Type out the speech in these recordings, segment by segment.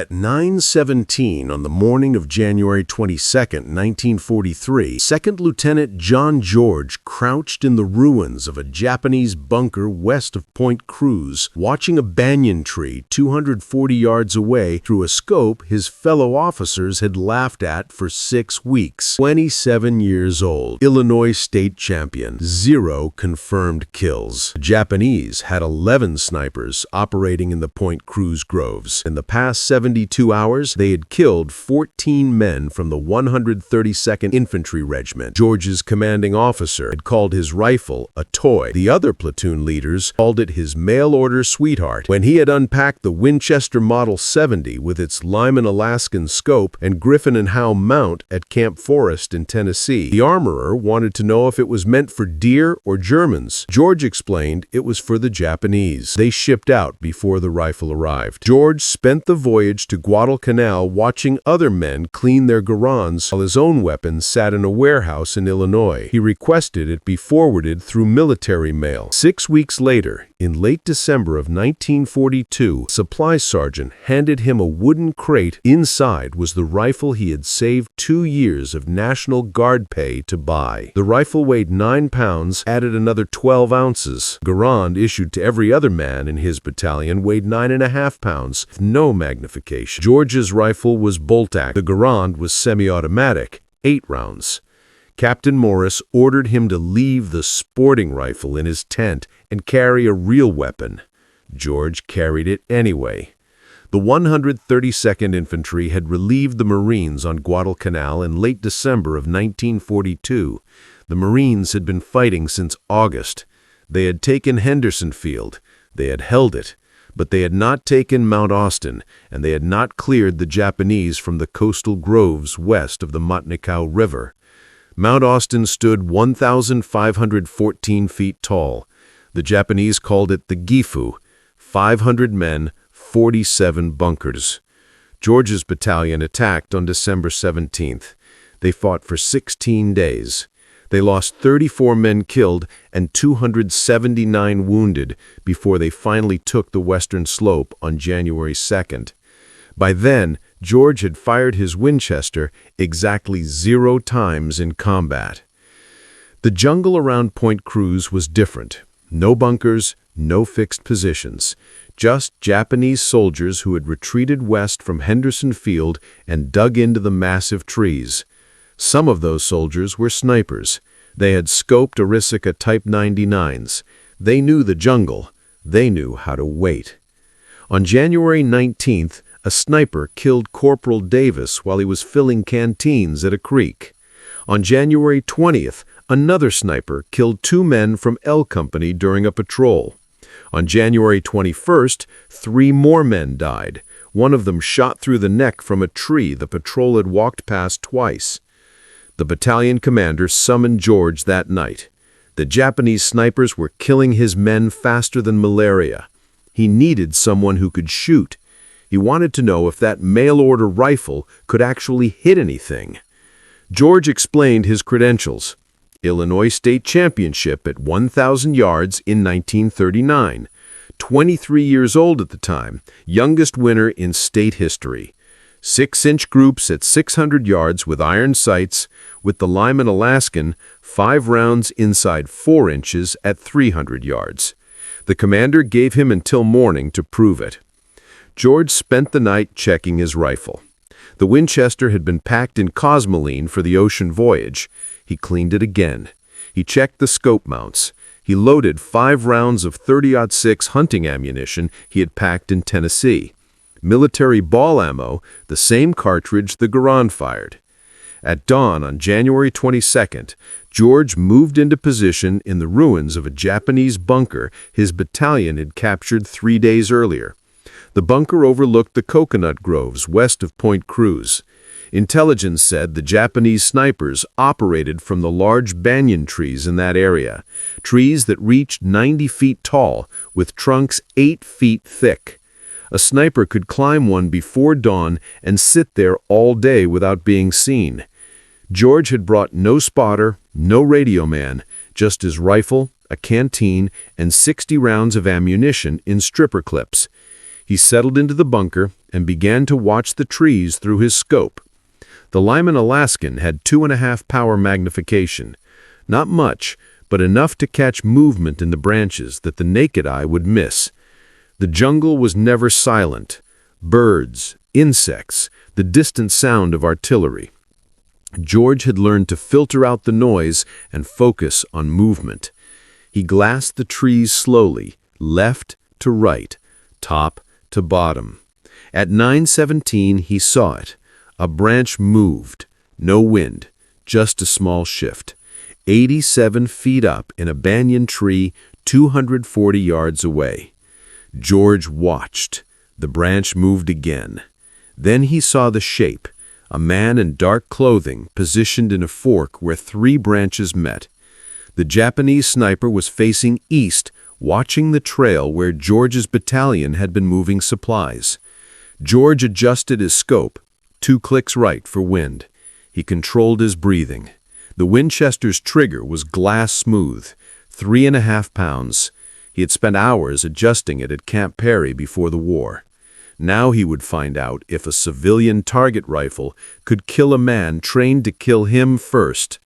At 9:17 on the morning of January 22, 1943, Second Lieutenant John George crouched in the ruins of a Japanese bunker west of Point Cruz, watching a banyan tree 240 yards away through a scope his fellow officers had laughed at for 6 weeks. 27 years old, Illinois state champion, 0 confirmed kills. The Japanese had 11 snipers operating in the Point Cruz groves. In the past 72 hours, they had killed 14 men from the 132nd Infantry Regiment. George's commanding officer had called his rifle a toy. The other platoon leaders called it his mail-order sweetheart. When he had unpacked the Winchester Model 70 with its Lyman Alaskan scope and Griffin and Howe mount at Camp Forest in Tennessee, the armorer wanted to know if it was meant for deer or Germans. George explained it was for the Japanese. They shipped out before the rifle arrived. George spent the voyage to Guadalcanal watching other men clean their garons while his own weapons sat in a warehouse in Illinois. He requested it be forwarded through military mail. 6 weeks later, in late December of 1942, a supply sergeant handed him a wooden crate. Inside was the rifle he had saved 2 years of National Guard pay to buy. The rifle weighed 9 pounds, added another 12 ounces. Garand issued to every other man in his battalion weighed 9.5 pounds, with no magnification. George's rifle was bolt-action. The Garand was semi-automatic, 8 rounds. Captain Morris ordered him to leave the sporting rifle in his tent and carry a real weapon. George carried it anyway. The 132nd Infantry had relieved the Marines on Guadalcanal in late December of 1942. The Marines had been fighting since August. They had taken Henderson Field. They had held it. But they had not taken Mount Austin, and they had not cleared the Japanese from the coastal groves west of the Matnikau River. Mount Austin stood 1,514 feet tall. The Japanese called it the Gifu, 500 men, 47 bunkers. George's battalion attacked on December 17th. They fought for 16 days. They lost 34 men killed and 279 wounded before they finally took the western slope on January 2nd. By then, George had fired his Winchester exactly 0 times in combat. The jungle around Point Cruz was different. No bunkers, no fixed positions. Just Japanese soldiers who had retreated west from Henderson Field and dug into the massive trees. Some of those soldiers were snipers. They had scoped Arisaka Type 99s. They knew the jungle. They knew how to wait. On January 19th, a sniper killed Corporal Davis while he was filling canteens at a creek. On January 20th, another sniper killed 2 men from L Company during a patrol. On January 21st, 3 more men died. One of them shot through the neck from a tree the patrol had walked past twice. The battalion commander summoned George that night. The Japanese snipers were killing his men faster than malaria. He needed someone who could shoot. He wanted to know if that mail-order rifle could actually hit anything. George explained his credentials. Illinois state championship at 1,000 yards in 1939. 23 years old at the time, youngest winner in state history. 6-inch groups at 600 yards with iron sights. With the Lyman Alaskan, 5 rounds inside 4 inches at 300 yards. The commander gave him until morning to prove it. George spent the night checking his rifle. The Winchester had been packed in cosmoline for the ocean voyage. He cleaned it again. He checked the scope mounts. He loaded 5 rounds of .30-06 hunting ammunition he had packed in Tennessee. Military ball ammo, the same cartridge the Garand fired. At dawn on January 22nd, George moved into position in the ruins of a Japanese bunker his battalion had captured 3 days earlier. The bunker overlooked the coconut groves west of Point Cruz. Intelligence said the Japanese snipers operated from the large banyan trees in that area, trees that reached 90 feet tall with trunks 8 feet thick. A sniper could climb one before dawn and sit there all day without being seen. George had brought no spotter, no radio man, just his rifle, a canteen, and 60 rounds of ammunition in stripper clips. He settled into the bunker and began to watch the trees through his scope. The Lyman Alaskan had 2.5 power magnification. Not much, but enough to catch movement in the branches that the naked eye would miss. The jungle was never silent. Birds, insects, the distant sound of artillery. George had learned to filter out the noise and focus on movement. He glassed the trees slowly, left to right, top to bottom. At 9:17 he saw it. A branch moved. No wind, just a small shift. 87 feet up in a banyan tree 240 yards away. George watched. The branch moved again. Then he saw the shape, a man in dark clothing positioned in a fork where 3 branches met. The Japanese sniper was facing east, watching the trail where George's battalion had been moving supplies. George adjusted his scope, 2 clicks right for wind. He controlled his breathing. The Winchester's trigger was glass smooth, 3.5 pounds. He had spent hours adjusting it at Camp Perry before the war. Now he would find out if a civilian target rifle could kill a man trained to kill him first.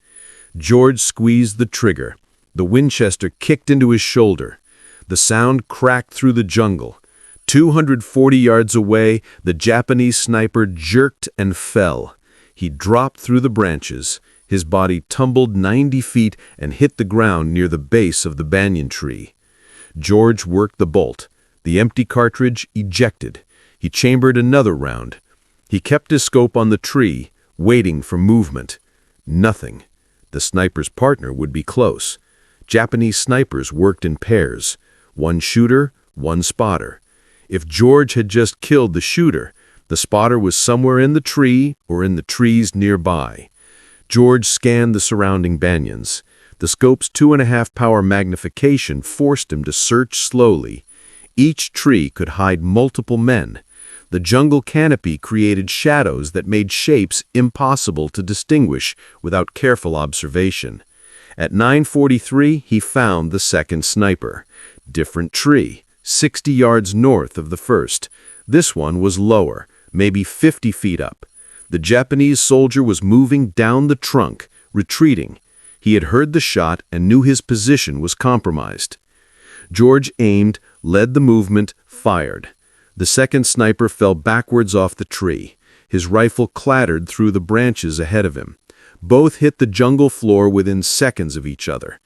George squeezed the trigger. The Winchester kicked into his shoulder. The sound cracked through the jungle. 240 yards away, the Japanese sniper jerked and fell. He dropped through the branches. His body tumbled 90 feet and hit the ground near the base of the banyan tree. George worked the bolt. The empty cartridge ejected. He chambered another round. He kept his scope on the tree, waiting for movement. Nothing. The sniper's partner would be close. Japanese snipers worked in pairs. 1 shooter, 1 spotter. If George had just killed the shooter, the spotter was somewhere in the tree or in the trees nearby. George scanned the surrounding banyans. The scope's 2.5 power magnification forced him to search slowly. Each tree could hide multiple men. The jungle canopy created shadows that made shapes impossible to distinguish without careful observation. At 9:43, he found the second sniper. Different tree, 60 yards north of the first. This one was lower, maybe 50 feet up. The Japanese soldier was moving down the trunk, retreating. He had heard the shot and knew his position was compromised. George aimed, led the movement, fired. The second sniper fell backwards off the tree. His rifle clattered through the branches ahead of him. Both hit the jungle floor within seconds of each other.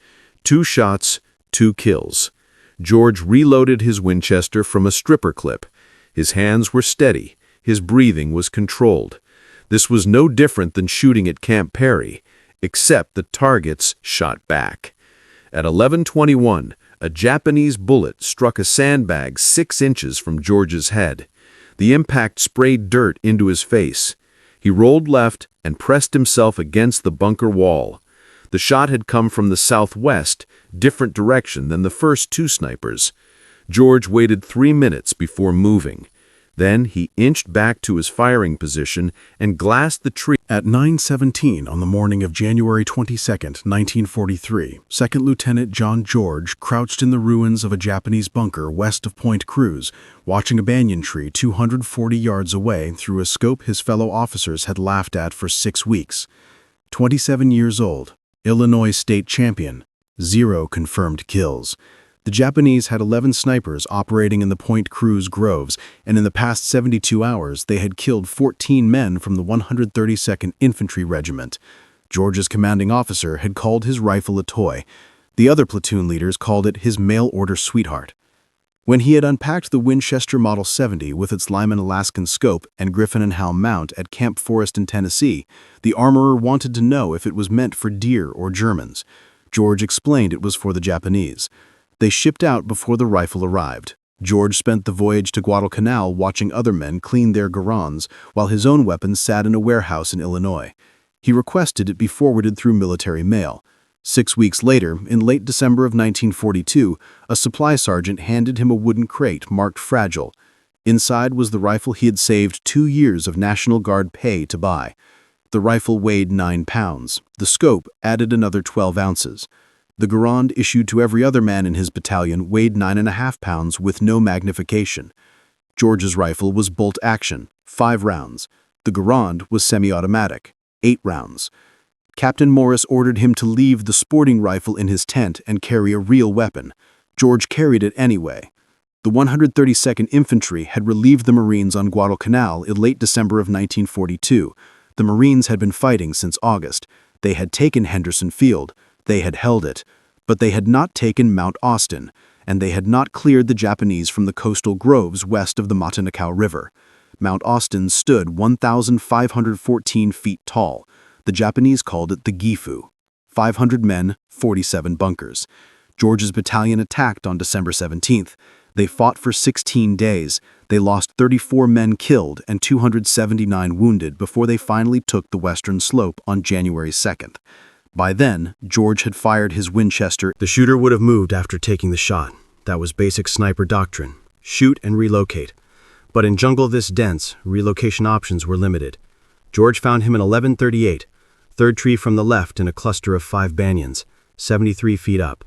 2 shots, 2 kills. George reloaded his Winchester from a stripper clip. His hands were steady. His breathing was controlled. This was no different than shooting at Camp Perry, except the targets shot back. At 11:21, a Japanese bullet struck a sandbag 6 inches from George's head. The impact sprayed dirt into his face. He rolled left and pressed himself against the bunker wall. The shot had come from the southwest, different direction than the first 2 snipers. George waited 3 minutes before moving. Then he inched back to his firing position and glassed the tree. At 9:17 on the morning of January 22, 1943, 2nd Lieutenant John George crouched in the ruins of a Japanese bunker west of Point Cruz, watching a banyan tree 240 yards away through a scope his fellow officers had laughed at for 6 weeks. 27 years old, Illinois state champion, 0 confirmed kills. The Japanese had 11 snipers operating in the Point Cruz groves, and in the past 72 hours they had killed 14 men from the 132nd Infantry Regiment. George's commanding officer had called his rifle a toy. The other platoon leaders called it his mail-order sweetheart. When he had unpacked the Winchester Model 70 with its Lyman Alaskan scope and Griffin and Hal mount at Camp Forest in Tennessee, the armorer wanted to know if it was meant for deer or Germans. George explained it was for the Japanese. They shipped out before the rifle arrived. George spent the voyage to Guadalcanal watching other men clean their garons, while his own weapons sat in a warehouse in Illinois. He requested it be forwarded through military mail. 6 weeks later, in late December of 1942, a supply sergeant handed him a wooden crate marked fragile. Inside was the rifle he had saved 2 years of National Guard pay to buy. The rifle weighed 9 pounds. The scope added another 12 ounces. The garand issued to every other man in his battalion weighed 9.5 pounds with no magnification. George's rifle was bolt action, 5 rounds. The Garand was semi-automatic, 8 rounds. Captain Morris ordered him to leave the sporting rifle in his tent and carry a real weapon. George carried it anyway. The 132nd Infantry had relieved the Marines on Guadalcanal in late December of 1942. The Marines had been fighting since August. They had taken Henderson Field. They had held it. But they had not taken Mount Austin, and they had not cleared the Japanese from the coastal groves west of the Matanacao River. Mount Austin stood 1,514 feet tall. The Japanese called it the Gifu. 500 men, 47 bunkers. George's battalion attacked on December 17th. They fought for 16 days. They lost 34 men killed and 279 wounded before they finally took the western slope on January 2nd. By then, George had fired his Winchester. The shooter would have moved after taking the shot. That was basic sniper doctrine. Shoot and relocate. But in jungle this dense, relocation options were limited. George found him in 1138, third tree from the left in a cluster of 5 banyans, 73 feet up.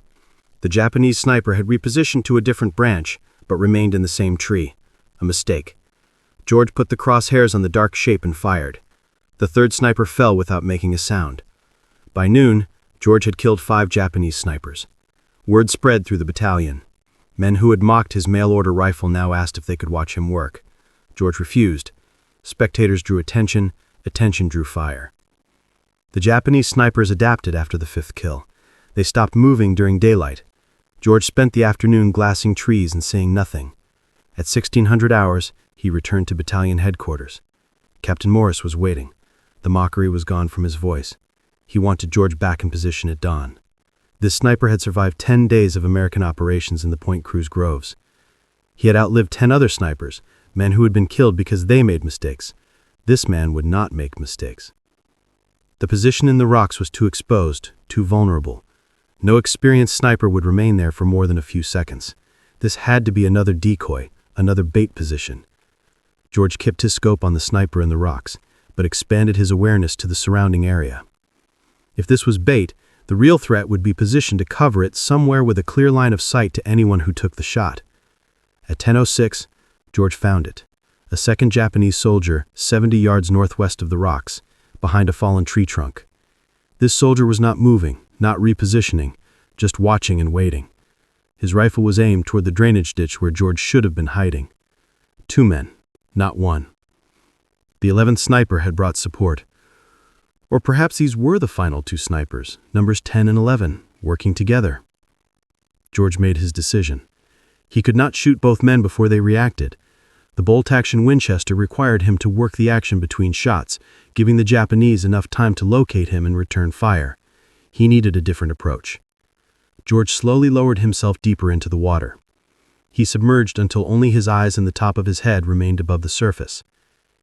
The Japanese sniper had repositioned to a different branch, but remained in the same tree. A mistake. George put the crosshairs on the dark shape and fired. The third sniper fell without making a sound. By noon, George had killed 5 Japanese snipers. Word spread through the battalion. Men who had mocked his mail-order rifle now asked if they could watch him work. George refused. Spectators drew attention. Attention drew fire. The Japanese snipers adapted after the 5th kill. They stopped moving during daylight. George spent the afternoon glassing trees and saying nothing. At 1600 hours, he returned to battalion headquarters. Captain Morris was waiting. The mockery was gone from his voice. He wanted George back in position at dawn. This sniper had survived 10 days of American operations in the Point Cruz groves. He had outlived 10 other snipers, men who had been killed because they made mistakes. This man would not make mistakes. The position in the rocks was too exposed, too vulnerable. No experienced sniper would remain there for more than a few seconds. This had to be another decoy, another bait position. George kept his scope on the sniper in the rocks, but expanded his awareness to the surrounding area. If this was bait, the real threat would be positioned to cover it somewhere with a clear line of sight to anyone who took the shot. At 10:06, George found it. A second Japanese soldier, 70 yards northwest of the rocks, behind a fallen tree trunk. This soldier was not moving, not repositioning, just watching and waiting. His rifle was aimed toward the drainage ditch where George should have been hiding. 2 men, not 1. The 11th sniper had brought support. Or perhaps these were the final 2 snipers, numbers 10 and 11, working together. George made his decision. He could not shoot both men before they reacted. The bolt-action Winchester required him to work the action between shots, giving the Japanese enough time to locate him and return fire. He needed a different approach. George slowly lowered himself deeper into the water. He submerged until only his eyes and the top of his head remained above the surface.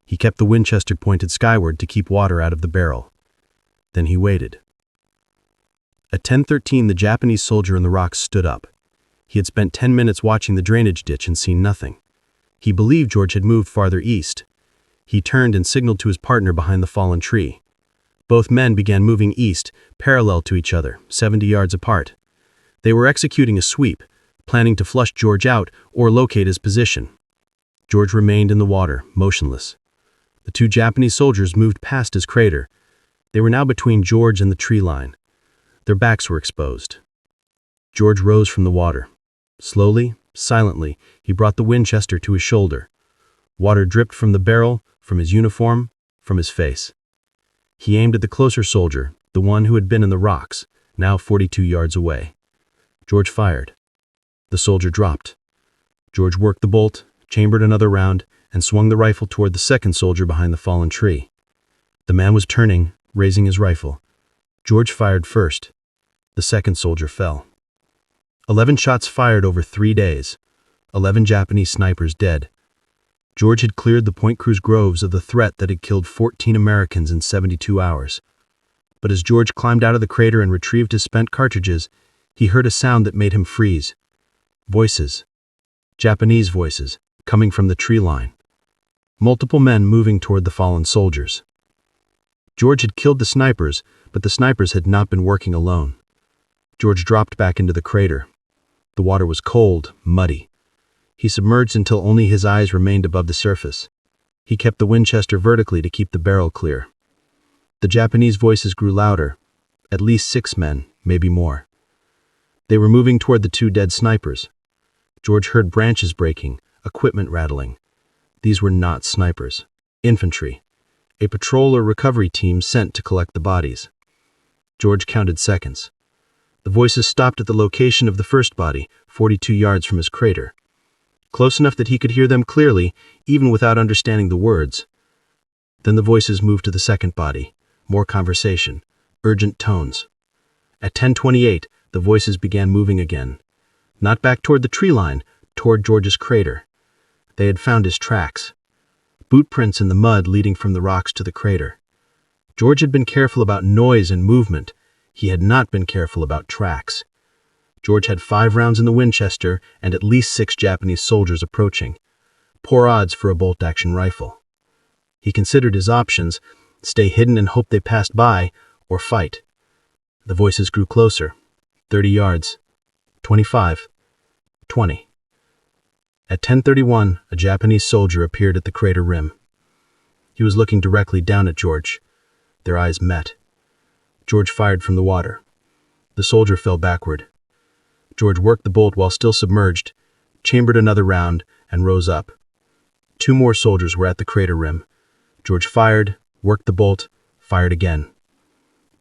He kept the Winchester pointed skyward to keep water out of the barrel. Then he waited. At 10:13, the Japanese soldier in the rocks stood up. He had spent 10 minutes watching the drainage ditch and seen nothing. He believed George had moved farther east. He turned and signaled to his partner behind the fallen tree. Both men began moving east, parallel to each other, 70 yards apart. They were executing a sweep, planning to flush George out or locate his position. George remained in the water, motionless. The 2 Japanese soldiers moved past his crater. They were now between George and the tree line. Their backs were exposed. George rose from the water. Slowly, silently, he brought the Winchester to his shoulder. Water dripped from the barrel, from his uniform, from his face. He aimed at the closer soldier, the one who had been in the rocks, now 42 yards away. George fired. The soldier dropped. George worked the bolt, chambered another round, and swung the rifle toward the second soldier behind the fallen tree. The man was turning, raising his rifle. George fired first. The second soldier fell. 11 shots fired over 3 days. 11 Japanese snipers dead. George had cleared the Point Cruz groves of the threat that had killed 14 Americans in 72 hours. But as George climbed out of the crater and retrieved his spent cartridges, he heard a sound that made him freeze. Voices. Japanese voices, coming from the tree line. Multiple men moving toward the fallen soldiers. George had killed the snipers, but the snipers had not been working alone. George dropped back into the crater. The water was cold, muddy. He submerged until only his eyes remained above the surface. He kept the Winchester vertically to keep the barrel clear. The Japanese voices grew louder. At least 6 men, maybe more. They were moving toward the 2 dead snipers. George heard branches breaking, equipment rattling. These were not snipers. Infantry. A patrol or recovery team sent to collect the bodies. George counted seconds. The voices stopped at the location of the first body, 42 yards from his crater. Close enough that he could hear them clearly, even without understanding the words. Then the voices moved to the second body. More conversation. Urgent tones. At 10:28, the voices began moving again. Not back toward the tree line, toward George's crater. They had found his tracks. Boot prints in the mud leading from the rocks to the crater. George had been careful about noise and movement. He had not been careful about tracks. George had 5 rounds in the Winchester and at least 6 Japanese soldiers approaching. Poor odds for a bolt-action rifle. He considered his options: stay hidden and hope they passed by, or fight. The voices grew closer. 30 yards. 25. 20. At 10:31, a Japanese soldier appeared at the crater rim. He was looking directly down at George. Their eyes met. George fired from the water. The soldier fell backward. George worked the bolt while still submerged, chambered another round, and rose up. 2 more soldiers were at the crater rim. George fired, worked the bolt, fired again.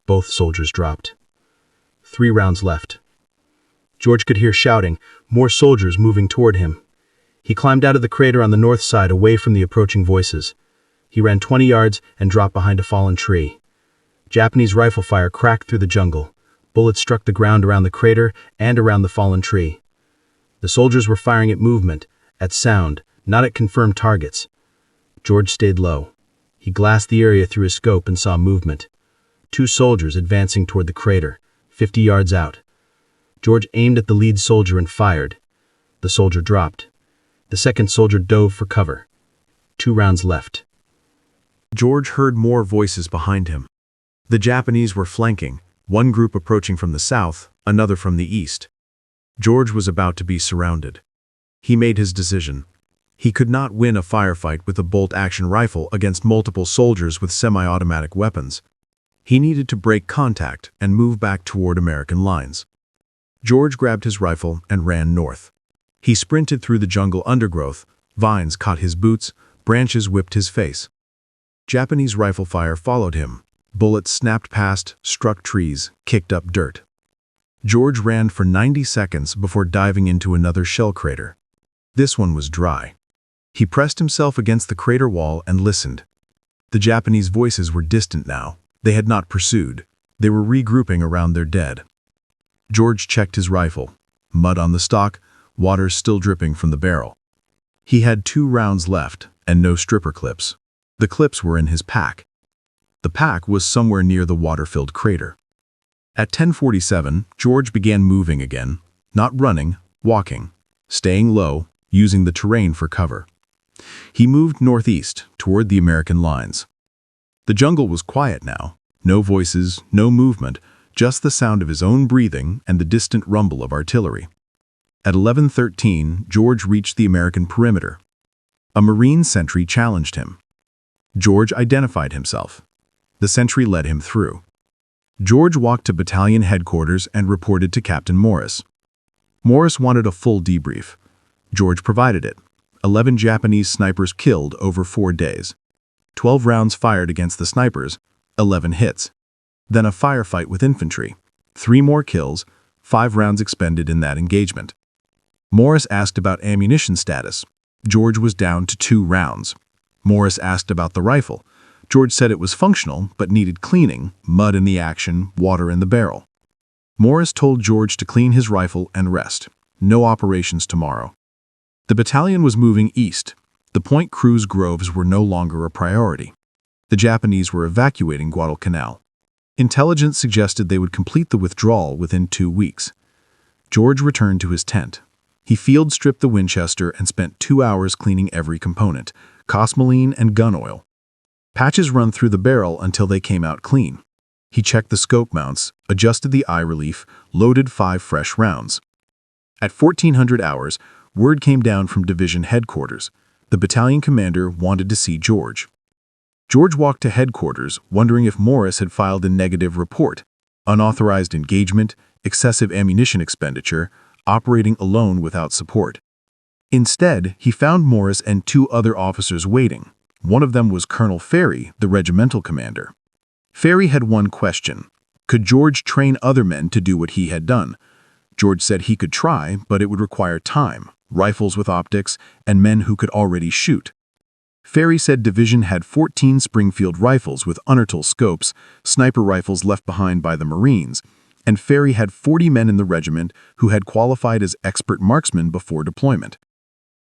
Both soldiers dropped. 3 rounds left. George could hear shouting, more soldiers moving toward him. He climbed out of the crater on the north side, away from the approaching voices. He ran 20 yards and dropped behind a fallen tree. Japanese rifle fire cracked through the jungle. Bullets struck the ground around the crater and around the fallen tree. The soldiers were firing at movement, at sound, not at confirmed targets. George stayed low. He glassed the area through his scope and saw movement. 2 soldiers advancing toward the crater, 50 yards out. George aimed at the lead soldier and fired. The soldier dropped. The second soldier dove for cover. 2 rounds left. George heard more voices behind him. The Japanese were flanking, one group approaching from the south, another from the east. George was about to be surrounded. He made his decision. He could not win a firefight with a bolt-action rifle against multiple soldiers with semi-automatic weapons. He needed to break contact and move back toward American lines. George grabbed his rifle and ran north. He sprinted through the jungle undergrowth. Vines caught his boots, branches whipped his face. Japanese rifle fire followed him. Bullets snapped past, struck trees, kicked up dirt. George ran for 90 seconds before diving into another shell crater. This one was dry. He pressed himself against the crater wall and listened. The Japanese voices were distant now. They had not pursued. They were regrouping around their dead. George checked his rifle. Mud on the stock, water still dripping from the barrel. He had 2 rounds left and no stripper clips. The clips were in his pack. The pack was somewhere near the water-filled crater. At 10:47, George began moving again, not running, walking, staying low, using the terrain for cover. He moved northeast toward the American lines. The jungle was quiet now. No voices, no movement, just the sound of his own breathing and the distant rumble of artillery. At 11:13, George reached the American perimeter. A Marine sentry challenged him. George identified himself. The sentry led him through. George walked to battalion headquarters and reported to Captain Morris. Morris wanted a full debrief. George provided it. 11 Japanese snipers killed over 4 days. 12 rounds fired against the snipers, 11 hits. Then a firefight with infantry. 3 more kills, 5 rounds expended in that engagement. Morris asked about ammunition status. George was down to 2 rounds. Morris asked about the rifle. George said it was functional, but needed cleaning, mud in the action, water in the barrel. Morris told George to clean his rifle and rest. No operations tomorrow. The battalion was moving east. The Point Cruz groves were no longer a priority. The Japanese were evacuating Guadalcanal. Intelligence suggested they would complete the withdrawal within 2 weeks. George returned to his tent. He field stripped the Winchester and spent 2 hours cleaning every component, cosmoline and gun oil. Patches run through the barrel until they came out clean. He checked the scope mounts, adjusted the eye relief, loaded 5 fresh rounds. At 1400 hours, Word came down from division headquarters. The battalion commander wanted to see George. George walked to headquarters, wondering if Morris had filed a negative report: unauthorized engagement, excessive ammunition expenditure, operating alone without support. Instead, he found Morris and two other officers waiting. One of them was Colonel Ferry, the regimental commander. Ferry had one question: could George train other men to do what he had done? George said he could try, but it would require time, rifles with optics, and men who could already shoot. Ferry said division had 14 Springfield rifles with unertl scopes, sniper rifles left behind by the Marines, and Ferry had 40 men in the regiment who had qualified as expert marksmen before deployment.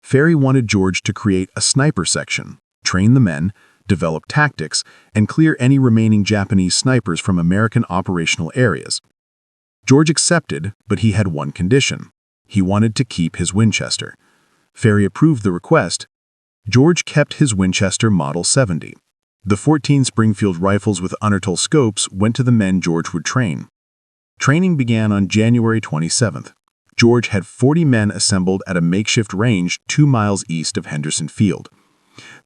Ferry wanted George to create a sniper section, train the men, develop tactics, and clear any remaining Japanese snipers from American operational areas. George accepted, but he had one condition: he wanted to keep his Winchester. Ferry approved the request. George kept his Winchester Model 70. The 14 Springfield rifles with unertl scopes went to the men George would train. Training began on January 27th. George had 40 men assembled at a makeshift range 2 miles east of Henderson Field.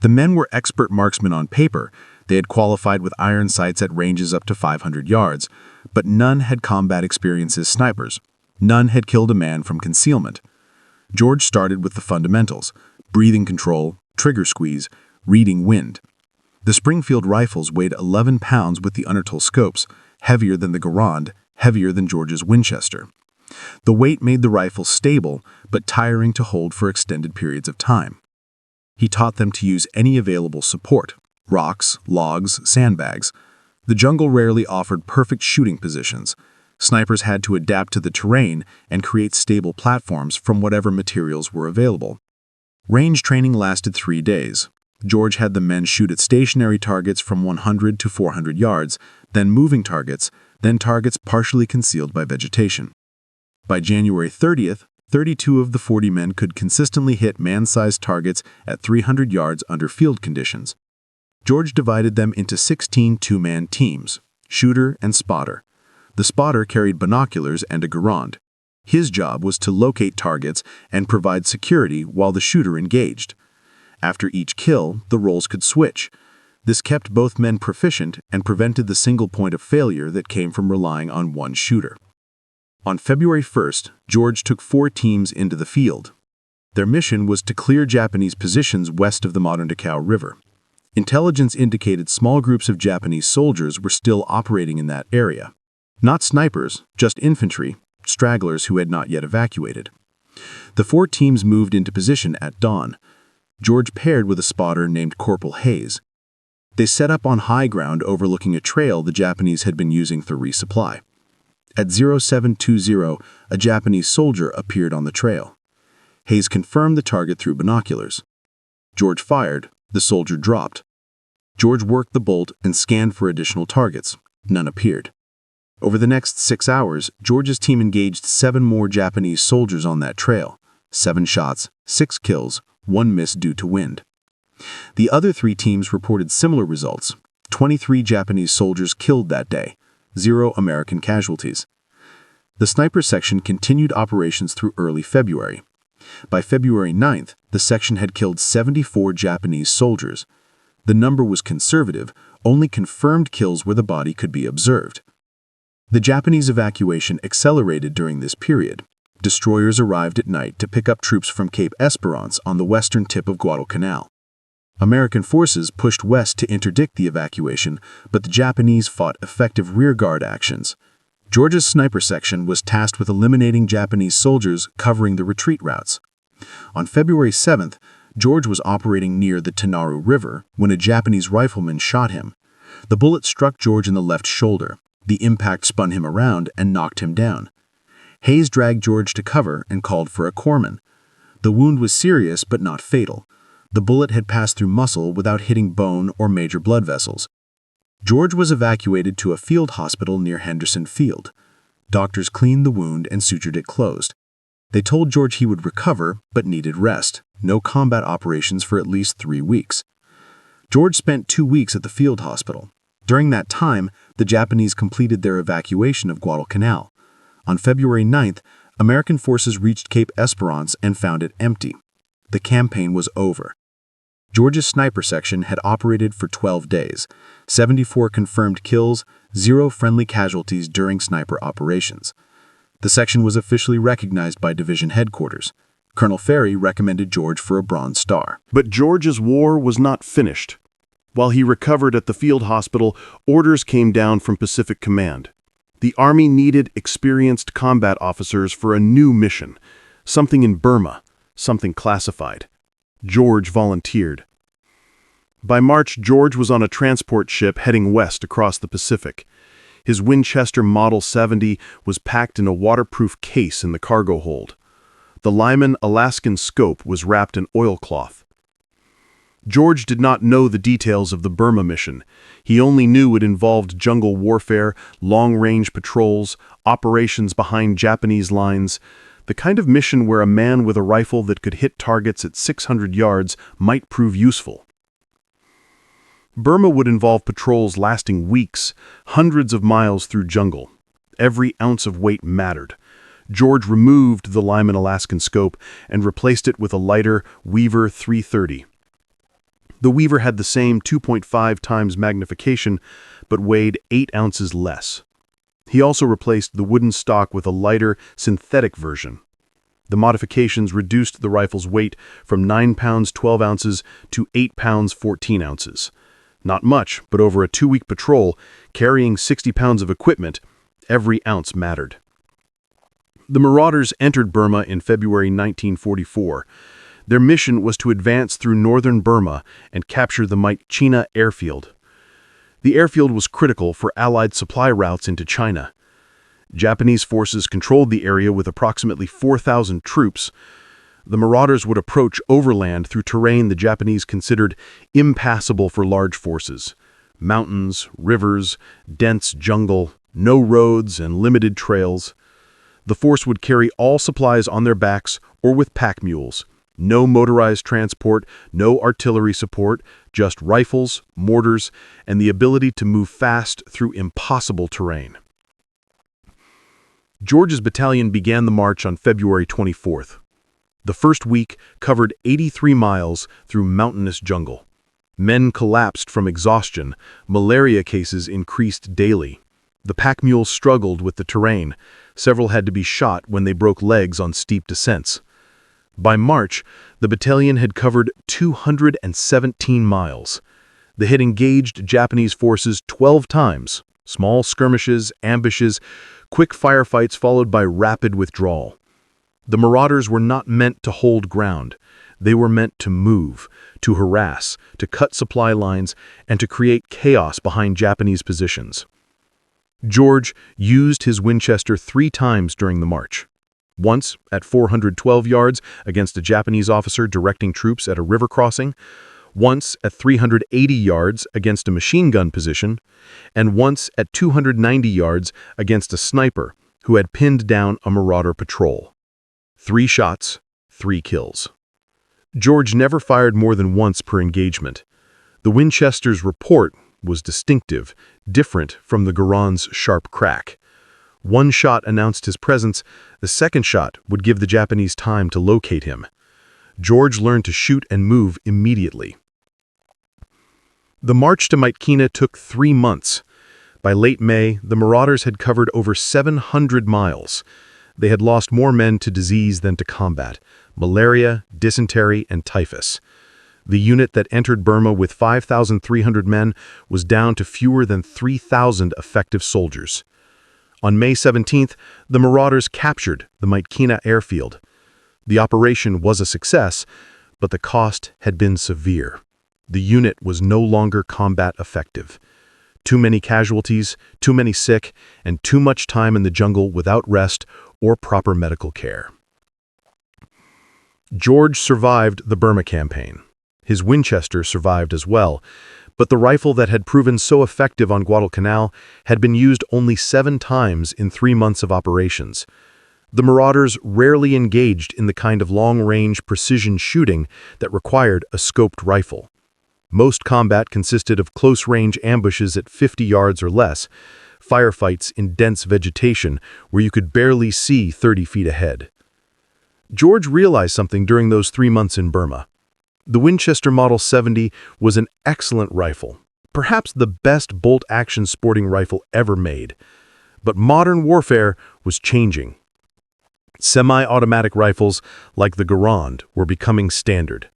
The men were expert marksmen on paper. They had qualified with iron sights at ranges up to 500 yards, but none had combat experience as snipers. None had killed a man from concealment. George started with the fundamentals: breathing control, trigger squeeze, reading wind. The Springfield rifles weighed 11 pounds with the unertl scopes, heavier than the Garand, heavier than George's Winchester. The weight made the rifle stable, but tiring to hold for extended periods of time. He taught them to use any available support: rocks, logs, sandbags. The jungle rarely offered perfect shooting positions. Snipers had to adapt to the terrain and create stable platforms from whatever materials were available. Range training lasted 3 days. George had the men shoot at stationary targets from 100 to 400 yards, then moving targets, then targets partially concealed by vegetation. By January 30th, 32 of the 40 men could consistently hit man-sized targets at 300 yards under field conditions. George divided them into 16 two-man teams: shooter and spotter. The spotter carried binoculars and a Garand. His job was to locate targets and provide security while the shooter engaged. After each kill, the roles could switch. This kept both men proficient and prevented the single point of failure that came from relying on one shooter. On February 1st, George took 4 teams into the field. Their mission was to clear Japanese positions west of the modern Dachau River. Intelligence indicated small groups of Japanese soldiers were still operating in that area. Not snipers, just infantry, stragglers who had not yet evacuated. The 4 teams moved into position at dawn. George paired with a spotter named Corporal Hayes. They set up on high ground overlooking a trail the Japanese had been using for resupply. At 0720, a Japanese soldier appeared on the trail. Hayes confirmed the target through binoculars. George fired. The soldier dropped. George worked the bolt and scanned for additional targets. None appeared. Over the next 6 hours, George's team engaged 7 more Japanese soldiers on that trail. 7 shots, 6 kills, 1 miss due to wind. The other 3 teams reported similar results: 23 Japanese soldiers killed that day, 0 American casualties. The sniper section continued operations through early February. By February 9th, the section had killed 74 Japanese soldiers. The number was conservative, only confirmed kills where the body could be observed. The Japanese evacuation accelerated during this period. Destroyers arrived at night to pick up troops from Cape Esperance on the western tip of Guadalcanal. American forces pushed west to interdict the evacuation, but the Japanese fought effective rearguard actions. George's sniper section was tasked with eliminating Japanese soldiers covering the retreat routes. On February 7th, George was operating near the Tanaru River when a Japanese rifleman shot him. The bullet struck George in the left shoulder. The impact spun him around and knocked him down. Hayes dragged George to cover and called for a corpsman. The wound was serious but not fatal. The bullet had passed through muscle without hitting bone or major blood vessels. George was evacuated to a field hospital near Henderson Field. Doctors cleaned the wound and sutured it closed. They told George he would recover but needed rest, no combat operations for at least 3 weeks. George spent 2 weeks at the field hospital. During that time, the Japanese completed their evacuation of Guadalcanal. On February 9th, American forces reached Cape Esperance and found it empty. The campaign was over. George's sniper section had operated for 12 days, 74 confirmed kills, 0 friendly casualties during sniper operations. The section was officially recognized by division headquarters. Colonel Ferry recommended George for a Bronze Star. But George's war was not finished. While he recovered at the field hospital, orders came down from Pacific Command. The Army needed experienced combat officers for a new mission, something in Burma, something classified. George volunteered. By March, George was on a transport ship heading west across the Pacific. His Winchester Model 70 was packed in a waterproof case in the cargo hold. The Lyman Alaskan scope was wrapped in oilcloth. George did not know the details of the Burma mission. He only knew it involved jungle warfare, long-range patrols, operations behind Japanese lines, the kind of mission where a man with a rifle that could hit targets at 600 yards might prove useful. Burma would involve patrols lasting weeks, hundreds of miles through jungle. Every ounce of weight mattered. George removed the Lyman Alaskan scope and replaced it with a lighter Weaver 330. The Weaver had the same 2.5 times magnification, but weighed 8 ounces less. He also replaced the wooden stock with a lighter, synthetic version. The modifications reduced the rifle's weight from 9 pounds 12 ounces to 8 pounds 14 ounces. Not much, but over a 2-week patrol, carrying 60 pounds of equipment, every ounce mattered. The Marauders entered Burma in February 1944. Their mission was to advance through northern Burma and capture the Myitkyina airfield. The airfield was critical for Allied supply routes into China. Japanese forces controlled the area with approximately 4,000 troops. The Marauders would approach overland through terrain the Japanese considered impassable for large forces. Mountains, rivers, dense jungle, no roads, and limited trails. The force would carry all supplies on their backs or with pack mules. No motorized transport, no artillery support, just rifles, mortars, and the ability to move fast through impossible terrain. George's battalion began the march on February 24th. The first week covered 83 miles through mountainous jungle. Men collapsed from exhaustion. Malaria cases increased daily. The pack mules struggled with the terrain. Several had to be shot when they broke legs on steep descents. By March, the battalion had covered 217 miles. They had engaged Japanese forces 12 times, small skirmishes, ambushes, quick firefights followed by rapid withdrawal. The Marauders were not meant to hold ground. They were meant to move, to harass, to cut supply lines, and to create chaos behind Japanese positions. George used his Winchester 3 times during the march. Once at 412 yards against a Japanese officer directing troops at a river crossing, once at 380 yards against a machine gun position, and once at 290 yards against a sniper who had pinned down a Marauder patrol. 3 shots, 3 kills. George never fired more than once per engagement. The Winchester's report was distinctive, different from the Garand's sharp crack. 1 shot announced his presence, the second shot would give the Japanese time to locate him. George learned to shoot and move immediately. The march to Myitkyina took 3 months. By late May, the Marauders had covered over 700 miles. They had lost more men to disease than to combat: malaria, dysentery, and typhus. The unit that entered Burma with 5,300 men was down to fewer than 3,000 effective soldiers. On May 17th, the Marauders captured the Myitkyina airfield. The operation was a success, but the cost had been severe. The unit was no longer combat effective. Too many casualties, too many sick, and too much time in the jungle without rest or proper medical care. George survived the Burma campaign. His Winchester survived as well, but the rifle that had proven so effective on Guadalcanal had been used only 7 times in 3 months of operations. The Marauders rarely engaged in the kind of long-range precision shooting that required a scoped rifle. Most combat consisted of close-range ambushes at 50 yards or less, firefights in dense vegetation where you could barely see 30 feet ahead. George realized something during those 3 months in Burma. The Winchester Model 70 was an excellent rifle, perhaps the best bolt-action sporting rifle ever made. But modern warfare was changing. Semi-automatic rifles like the Garand were becoming standard.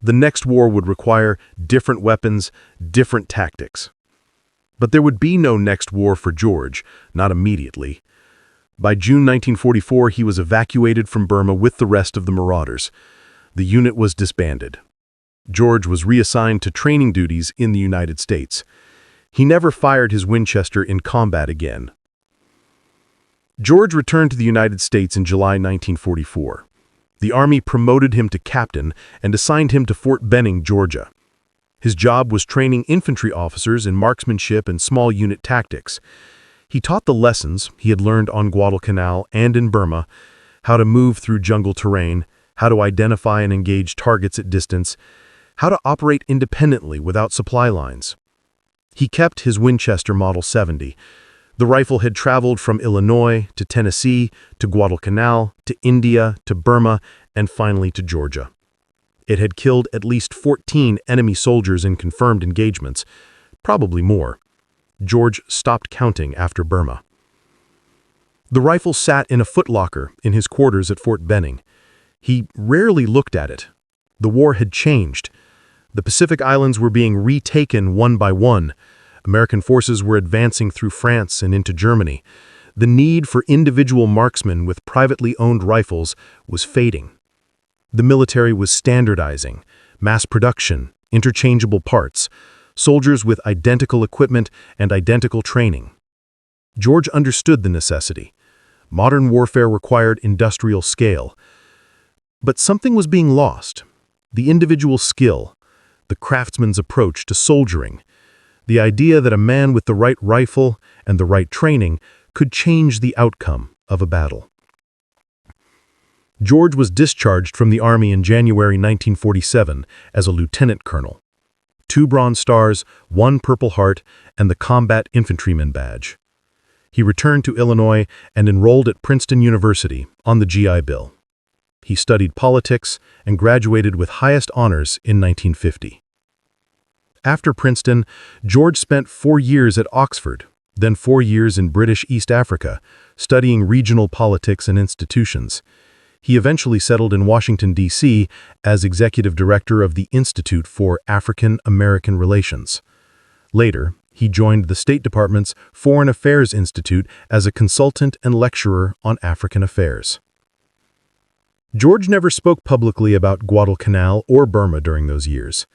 The next war would require different weapons, different tactics. But there would be no next war for George, not immediately. By June 1944, he was evacuated from Burma with the rest of the Marauders. The unit was disbanded. George was reassigned to training duties in the United States. He never fired his Winchester in combat again. George returned to the United States in July 1944. The Army promoted him to captain and assigned him to Fort Benning, Georgia. His job was training infantry officers in marksmanship and small unit tactics. He taught the lessons he had learned on Guadalcanal and in Burma, how to move through jungle terrain, how to identify and engage targets at distance, how to operate independently without supply lines. He kept his Winchester Model 70. The rifle had traveled from Illinois to Tennessee to Guadalcanal to India to Burma and finally to Georgia. It had killed at least 14 enemy soldiers in confirmed engagements, probably more. George stopped counting after Burma. The rifle sat in a footlocker in his quarters at Fort Benning. He rarely looked at it. The war had changed. The Pacific Islands were being retaken one by one. American forces were advancing through France and into Germany. The need for individual marksmen with privately owned rifles was fading. The military was standardizing, mass production, interchangeable parts, soldiers with identical equipment and identical training. George understood the necessity. Modern warfare required industrial scale. But something was being lost. The individual skill, the craftsman's approach to soldiering, the idea that a man with the right rifle and the right training could change the outcome of a battle. George was discharged from the Army in January 1947 as a lieutenant colonel. 2 Bronze Stars, 1 Purple Heart, and the Combat Infantryman Badge. He returned to Illinois and enrolled at Princeton University on the GI Bill. He studied politics and graduated with highest honors in 1950. After Princeton, George spent 4 years at Oxford, then 4 years in British East Africa, studying regional politics and institutions. He eventually settled in Washington, D.C. as executive director of the Institute for African American Relations. Later, he joined the State Department's Foreign Affairs Institute as a consultant and lecturer on African affairs. George never spoke publicly about Guadalcanal or Burma during those years.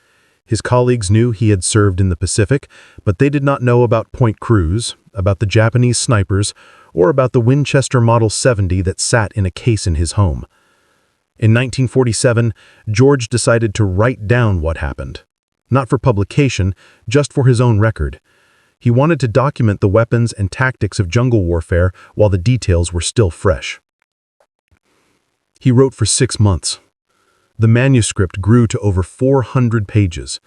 His colleagues knew he had served in the Pacific, but they did not know about Point Cruz, about the Japanese snipers, or about the Winchester Model 70 that sat in a case in his home. In 1947, George decided to write down what happened. Not for publication, just for his own record. He wanted to document the weapons and tactics of jungle warfare while the details were still fresh. He wrote for 6 months. The manuscript grew to over 400 pages.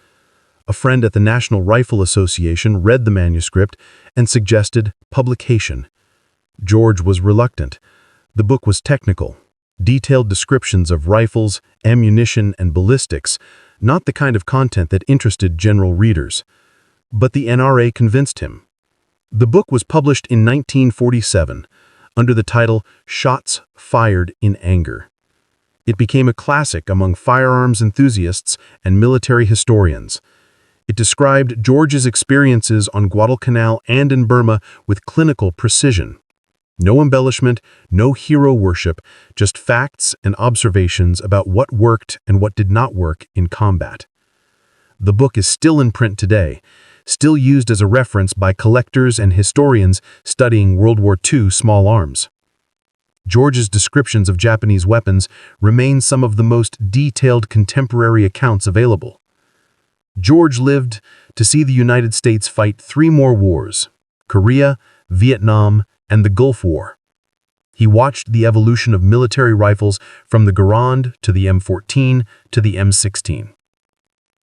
A friend at the National Rifle Association read the manuscript and suggested publication. George was reluctant. The book was technical, detailed descriptions of rifles, ammunition, and ballistics, not the kind of content that interested general readers. But the NRA convinced him. The book was published in 1947 under the title Shots Fired in Anger. It became a classic among firearms enthusiasts and military historians. It described George's experiences on Guadalcanal and in Burma with clinical precision. No embellishment, no hero worship, just facts and observations about what worked and what did not work in combat. The book is still in print today, still used as a reference by collectors and historians studying World War II small arms. George's descriptions of Japanese weapons remain some of the most detailed contemporary accounts available. George lived to see the United States fight 3 more wars: Korea, Vietnam, and the Gulf War. He watched the evolution of military rifles from the Garand to the M14 to the M16.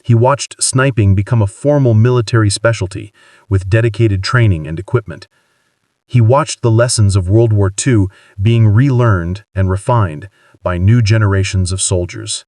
He watched sniping become a formal military specialty with dedicated training and equipment. He watched the lessons of World War II being relearned and refined by new generations of soldiers.